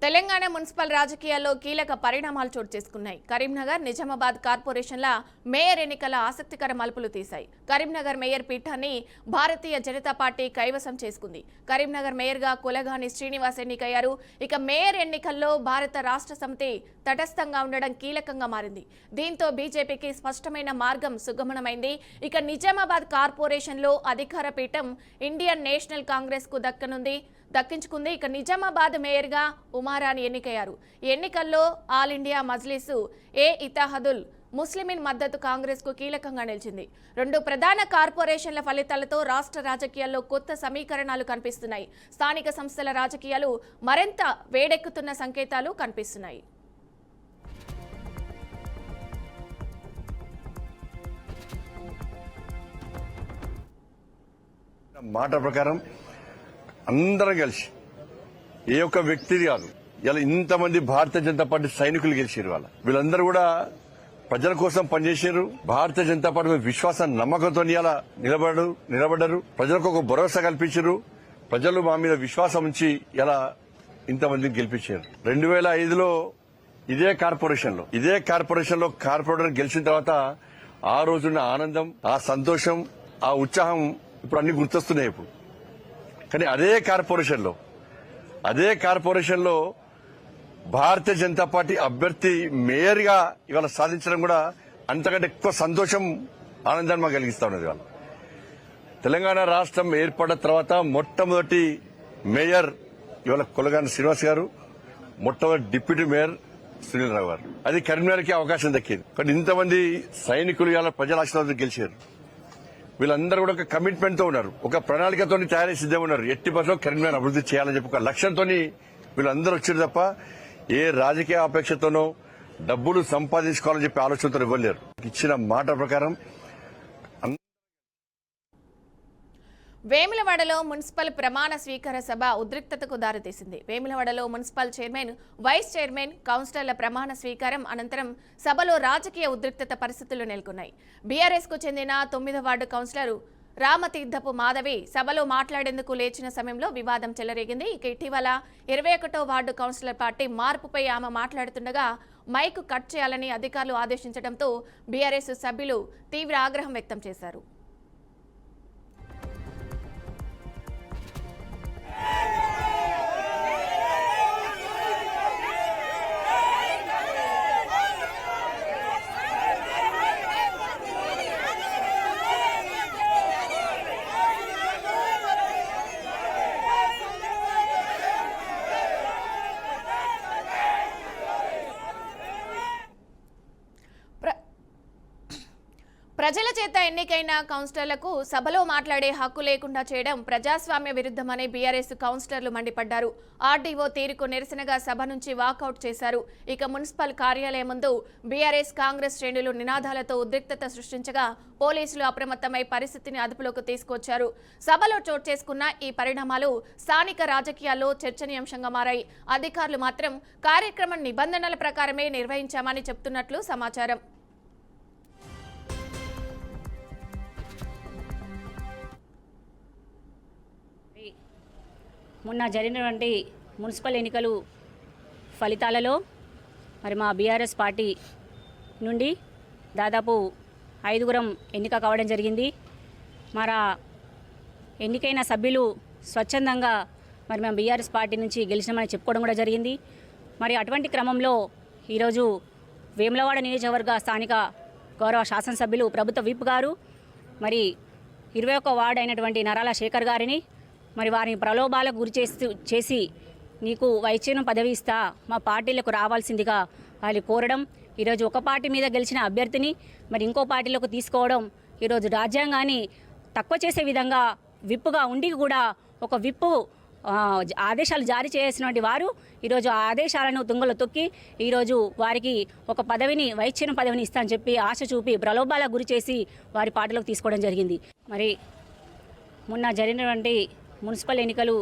Telangana municipal రాజకీయాల్లో కీలక పరిణామాలు చోటు చేసుకున్నాయి. కరీంనగర్, నిజామాబాద్ కార్పొరేషన్ల మేయర్ ఎన్నికల ఆసక్తికర మలుపులు తీశాయి. కరీంనగర్ మేయర్ పీఠాన్ని భారతీయ జనతా పార్టీ కైవసం చేసుకుంది. కరీంనగర్ మేయర్గా కులగాని శ్రీనివాస్ ఎన్నికయ్యారు. ఇక మేయర్ ఎన్నికల్లో భారత రాష్ట్ర సమితి తటస్థంగా ఉండడం కీలకంగా మారింది. దీంతో బీజేపీకి స్పష్టమైన మార్గం సుగమనమైంది. ఇక నిజామాబాద్ కార్పొరేషన్లో అధికార పీఠం ఇండియన్ నేషనల్ కాంగ్రెస్ కు దక్కించుకుంది. ఇక నిజామాబాద్ మేయర్గా ఉమారాణి ఎన్నికయ్యారు. ఎన్నికల్లో ఆల్ ఇండియా మజ్లిసు ఇత్తెహాదుల్ ముస్లిమీన్ మద్దతు కాంగ్రెస్ కు కీలకంగా నిలిచింది. రెండు ప్రధాన కార్పొరేషన్ల ఫలితాలతో రాష్ట్ర రాజకీయాల్లో కొత్త సమీకరణాలు కనిపిస్తున్నాయి. స్థానిక సంస్థల రాజకీయాలు మరింత వేడెక్కుతున్న సంకేతాలు కనిపిస్తున్నాయి. మాట ప్రకారం అందరం కలిసి ఏ ఒక్క వ్యక్తి కాదు, ఇలా ఇంతమంది భారతీయ జనతా పార్టీ సైనికులు గెలిచారు. వీళ్ళందరూ కూడా ప్రజల కోసం పనిచేశారు. భారతీయ జనతా పార్టీ మీద విశ్వాసం నమ్మకంతో ఇలా నిలబడ్డారు. ప్రజలకు ఒక భరోసా కల్పించారు. ప్రజలు మా మీద విశ్వాసం ఉంచి ఇలా ఇంతమందిని గెలిపించారు. 2005లో ఇదే కార్పొరేషన్ లో కార్పొరేటర్ గెలిచిన తర్వాత ఆ రోజున్న ఆనందం, ఆ సంతోషం, ఆ ఉత్సాహం ఇప్పుడు అన్ని గుర్తొస్తున్నాయి. ఇప్పుడు కానీ అదే కార్పొరేషన్ లో భారతీయ జనతా పార్టీ అభ్యర్థి మేయర్ గా ఇవాళ సాధించడం కూడా అంతకంటే ఎక్కువ సంతోషం, ఆనందాన్ని మాకు కలిగిస్తా ఉన్నది. ఇవాళ తెలంగాణ రాష్ట్రం ఏర్పడిన తర్వాత మొట్టమొదటి మేయర్ ఇవాళ కులగాని శ్రీనివాస్ గారు, మొట్టమొదటి డిప్యూటీ మేయర్ సునీల్ రావు గారు. అది కరీంనగర్కి అవకాశం దక్కింది. కానీ ఇంతమంది సైనికులు ఇవాళ ప్రజల ఆశీర్వాదం గెలిచారు. వీళ్ళందరూ కూడా ఒక కమిట్మెంట్ తో ఉన్నారు, ఒక ప్రణాళికతో తయారీ సిద్ధంగా ఉన్నారు. ఎట్టి పరిస్థితుల్లో కరీంనగర్ అభివృద్ధి చేయాలని చెప్పి ఒక లక్ష్యంతో వీళ్ళందరూ వచ్చారు తప్ప ఏ రాజకీయ అపేక్షతోనో డబ్బులు సంపాదించుకోవాలని చెప్పి ఆలోచనతో ఇవ్వలేరు. ఇచ్చిన మాట ప్రకారం వేములవాడలో మున్సిపల్ ప్రమాణ స్వీకార సభ ఉద్రిక్తతకు దారితీసింది. వేములవాడలో మున్సిపల్ చైర్మన్, వైస్ చైర్మన్, కౌన్సిలర్ల ప్రమాణ స్వీకారం అనంతరం సభలో రాజకీయ ఉద్రిక్తత పరిస్థితులు నెలకొన్నాయి. బీఆర్ఎస్ కు చెందిన 9వ వార్డు కౌన్సిలర్ రామతీర్థపు మాధవి సభలో మాట్లాడేందుకు లేచిన సమయంలో వివాదం చెలరేగింది. ఇక ఇటీవల 21వ వార్డు కౌన్సిలర్ పార్టీ మార్పుపై ఆమె మాట్లాడుతుండగా మైక్ కట్ చేయాలని అధికారులు ఆదేశించడంతో బీఆర్ఎస్ సభ్యులు తీవ్ర ఆగ్రహం వ్యక్తం చేశారు. ప్రజల చేత ఎన్నికైన కౌన్సిలర్లకు సభలో మాట్లాడే హక్కు లేకుండా చేయడం ప్రజాస్వామ్య విరుద్ధమని బీఆర్ఎస్ కౌన్సిలర్లు మండిపడ్డారు. ఆర్డీఓ తీరుకు నిరసనగా సభ నుంచి వాకౌట్ చేశారు. ఇక మున్సిపల్ కార్యాలయం ముందు బీఆర్ఎస్, కాంగ్రెస్ శ్రేణులు నినాదాలతో ఉద్రిక్తత సృష్టించగా పోలీసులు అప్రమత్తమై పరిస్థితిని అదుపులోకి తీసుకొచ్చారు. సభలో చోటు చేసుకున్న ఈ పరిణామాలు స్థానిక రాజకీయాల్లో చర్చనీయాంశంగా మారాయి. అధికారులు మాత్రం కార్యక్రమం నిబంధనల ప్రకారమే నిర్వహించామని చెబుతున్నట్లు సమాచారం. మొన్న జరిగినటువంటి మున్సిపల్ ఎన్నికలు ఫలితాలలో మా బీఆర్ఎస్ పార్టీ నుండి దాదాపు 5గురం ఎన్నిక కావడం జరిగింది. ఎన్నికైన సభ్యులు స్వచ్ఛందంగా మేము బీఆర్ఎస్ పార్టీ నుంచి గెలిచినామని చెప్పుకోవడం కూడా జరిగింది. అటువంటి క్రమంలో ఈరోజు వేములవాడ నియోజకవర్గ స్థానిక గౌరవ శాసనసభ్యులు ప్రభుత్వ విప్ గారు 21వ వార్డు అయినటువంటి నరాల శేఖర్ గారిని వారిని ప్రలోభాలకు గురి చేసి నీకు వైద్యం పదవి ఇస్తా, మా పార్టీలకు రావాల్సిందిగా వాళ్ళు కోరడం, ఈరోజు ఒక పార్టీ మీద గెలిచిన అభ్యర్థిని ఇంకో పార్టీలోకి తీసుకోవడం, ఈరోజు రాజ్యాంగాన్ని తక్కువ చేసే విధంగా విప్పుగా ఉండి కూడా ఒక విప్పు ఆదేశాలు జారీ చేసినటువంటి వారు ఈరోజు ఆ ఆదేశాలను తుంగలో తొక్కి ఈరోజు వారికి ఒక పదవిని, వైద్యం పదవిని ఇస్తా అని చెప్పి ఆశ చూపి ప్రలోభాలకు గురి చేసి వారి పార్టీలోకి తీసుకోవడం జరిగింది. మొన్న జరిగినటువంటి మున్సిపల్ ఎన్నికలు